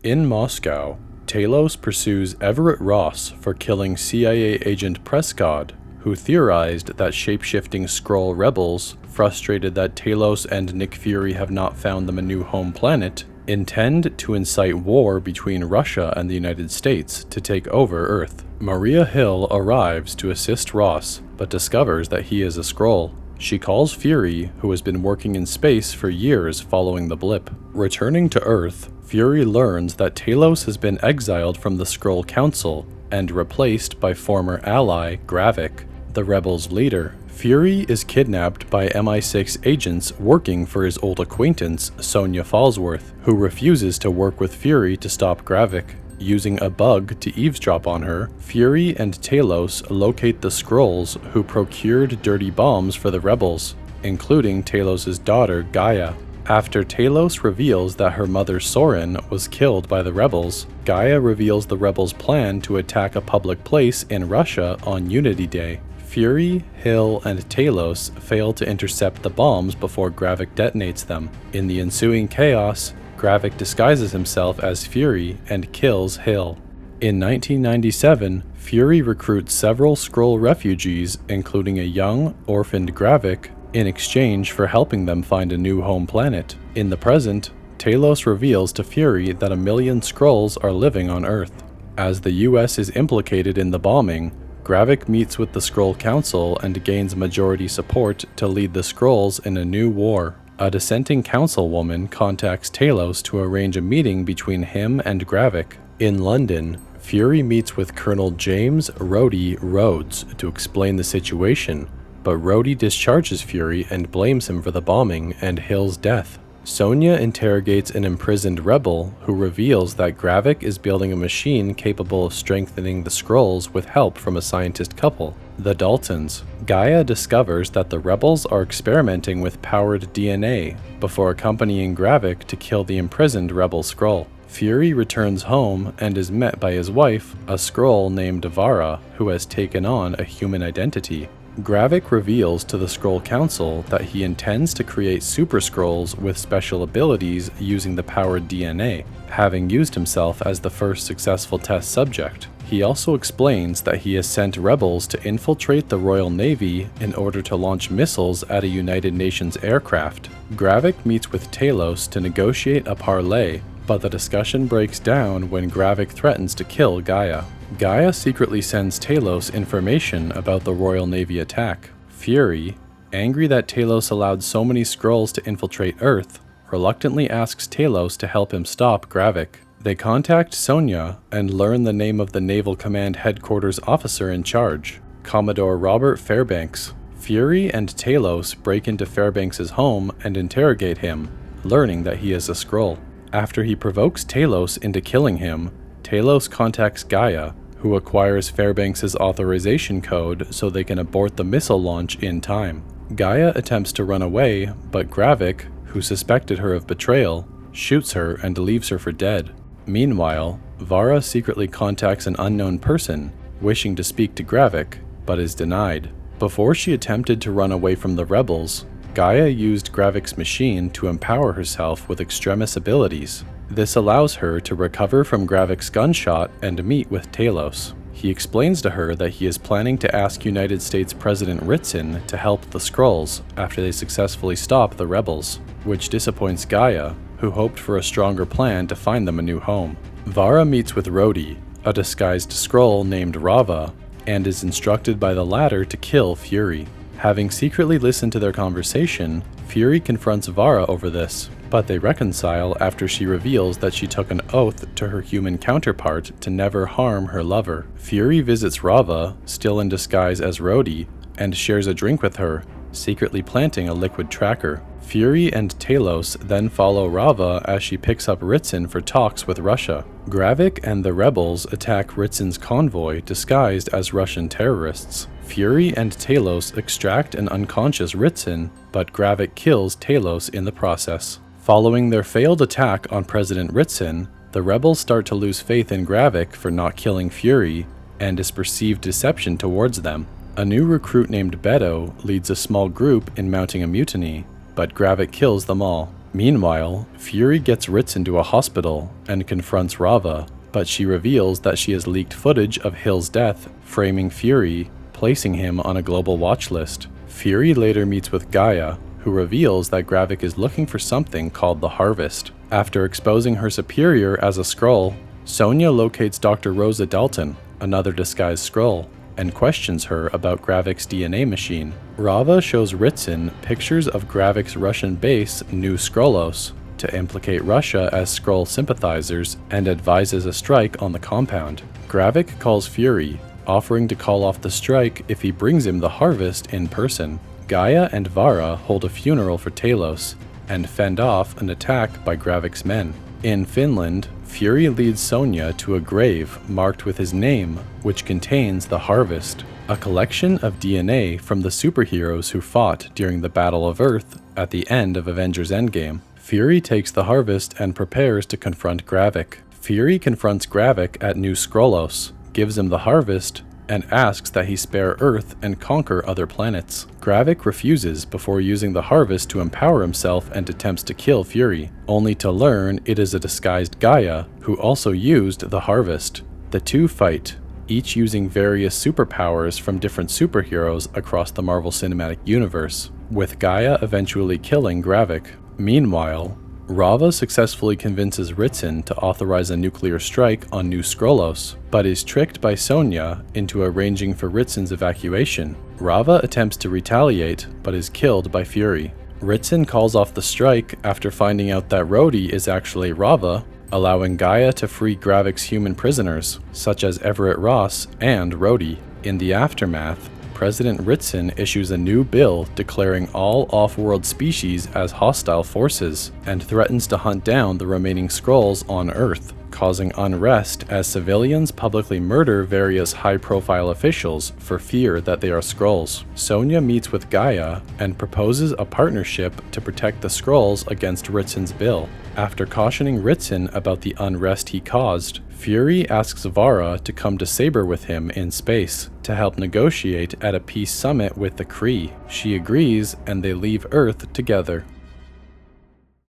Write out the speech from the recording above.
In Moscow, Talos pursues Everett Ross for killing CIA agent Prescott, who theorized that shape-shifting Skrull rebels, frustrated that Talos and Nick Fury have not found them a new home planet, intend to incite war between Russia and the United States to take over Earth. Maria Hill arrives to assist Ross, but discovers that he is a Skrull. She calls Fury, who has been working in space for years following the blip. Returning to Earth, Fury learns that Talos has been exiled from the Skrull Council and replaced by former ally Gravik, the rebels' leader. Fury is kidnapped by MI6 agents working for his old acquaintance Sonya Falsworth, who refuses to work with Fury to stop Gravik. Using a bug to eavesdrop on her, Fury and Talos locate the Skrulls who procured dirty bombs for the rebels, including Talos' daughter Gaia. After Talos reveals that her mother Soren was killed by the rebels, Gaia reveals the rebels' plan to attack a public place in Russia on Unity Day. Fury, Hill, and Talos fail to intercept the bombs before Gravik detonates them. In the ensuing chaos, Gravik disguises himself as Fury and kills Hill. In 1997, Fury recruits several Skrull refugees, including a young, orphaned Gravik, in exchange for helping them find a new home planet. In the present, Talos reveals to Fury that 1 million Skrulls are living on Earth. As the US is implicated in the bombing, Gravik meets with the Skrull Council and gains majority support to lead the Skrulls in a new war. A dissenting councilwoman contacts Talos to arrange a meeting between him and Gravik. In London, Fury meets with Colonel James Rhodey Rhodes to explain the situation, but Rhodey discharges Fury and blames him for the bombing and Hill's death. Sonya interrogates an imprisoned rebel who reveals that Gravik is building a machine capable of strengthening the Skrulls with help from a scientist couple, the Daltons. Gaia discovers that the rebels are experimenting with powered DNA before accompanying Gravik to kill the imprisoned rebel Skrull. Fury returns home and is met by his wife, a Skrull named Vara, who has taken on a human identity. Gravik reveals to the Skrull Council that he intends to create Super Skrulls with special abilities using the powered DNA, having used himself as the first successful test subject. He also explains that he has sent rebels to infiltrate the Royal Navy in order to launch missiles at a United Nations aircraft. Gravik meets with Talos to negotiate a parley, but the discussion breaks down when Gravik threatens to kill Gaia. Gaia secretly sends Talos information about the Royal Navy attack. Fury, angry that Talos allowed so many Skrulls to infiltrate Earth, reluctantly asks Talos to help him stop Gravik. They contact Sonya and learn the name of the Naval Command Headquarters officer in charge, Commodore Robert Fairbanks. Fury and Talos break into Fairbanks' home and interrogate him, learning that he is a Skrull. After he provokes Talos into killing him, Talos contacts Gaia, who acquires Fairbanks' authorization code so they can abort the missile launch in time. Gaia attempts to run away, but Gravik, who suspected her of betrayal, shoots her and leaves her for dead. Meanwhile, Vara secretly contacts an unknown person, wishing to speak to Gravik, but is denied. Before she attempted to run away from the rebels, Gaia used Gravik's machine to empower herself with extremis abilities. This allows her to recover from Gravik's gunshot and meet with Talos. He explains to her that he is planning to ask United States President Ritson to help the Skrulls after they successfully stop the rebels, which disappoints Gaia, who hoped for a stronger plan to find them a new home. Vara meets with Rhodey, a disguised Skrull named Rava, and is instructed by the latter to kill Fury. Having secretly listened to their conversation, Fury confronts Vara over this, but they reconcile after she reveals that she took an oath to her human counterpart to never harm her lover. Fury visits Rava, still in disguise as Rhodey, and shares a drink with her, secretly planting a liquid tracker. Fury and Talos then follow Rava as she picks up Ritson for talks with Russia. Gravik and the rebels attack Ritson's convoy disguised as Russian terrorists. Fury and Talos extract an unconscious Ritson, but Gravik kills Talos in the process. Following their failed attack on President Ritson, the rebels start to lose faith in Gravik for not killing Fury, and his perceived deception towards them. A new recruit named Beto leads a small group in mounting a mutiny, but Gravik kills them all. Meanwhile, Fury gets Ritson to a hospital and confronts Rava, but she reveals that she has leaked footage of Hill's death, framing Fury, placing him on a global watch list. Fury later meets with Gaia, who reveals that Gravik is looking for something called the Harvest. After exposing her superior as a Skrull, Sonya locates Dr. Rosa Dalton, another disguised Skrull, and questions her about Gravik's DNA machine. Rava shows Ritson pictures of Gravik's Russian base, New Skrullos, to implicate Russia as Skrull sympathizers and advises a strike on the compound. Gravik calls Fury, offering to call off the strike if he brings him the Harvest in person. Gaia and Vara hold a funeral for Talos and fend off an attack by Gravik's men. In Finland, Fury leads Sonya to a grave marked with his name, which contains the Harvest, a collection of DNA from the superheroes who fought during the Battle of Earth at the end of Avengers Endgame. Fury takes the Harvest and prepares to confront Gravik. Fury confronts Gravik at New Skrullos, gives him the Harvest, and asks that he spare Earth and conquer other planets. Gravik refuses before using the Harvest to empower himself and attempts to kill Fury, only to learn it is a disguised Gaia who also used the Harvest. The two fight, each using various superpowers from different superheroes across the Marvel Cinematic Universe, with Gaia eventually killing Gravik. Meanwhile, Rava successfully convinces Ritson to authorize a nuclear strike on New Skrullos, but is tricked by Sonya into arranging for Ritson's evacuation. Rava attempts to retaliate, but is killed by Fury. Ritson calls off the strike after finding out that Rhodey is actually Rava, allowing Gaia to free Gravik's human prisoners, such as Everett Ross and Rhodey. In the aftermath, President Ritson issues a new bill declaring all off-world species as hostile forces, and threatens to hunt down the remaining Skrulls on Earth, causing unrest as civilians publicly murder various high-profile officials for fear that they are Skrulls. Sonya meets with Gaia and proposes a partnership to protect the Skrulls against Ritson's bill. After cautioning Ritson about the unrest he caused, Fury asks Vara to come to Saber with him in space to help negotiate at a peace summit with the Kree. She agrees and they leave Earth together.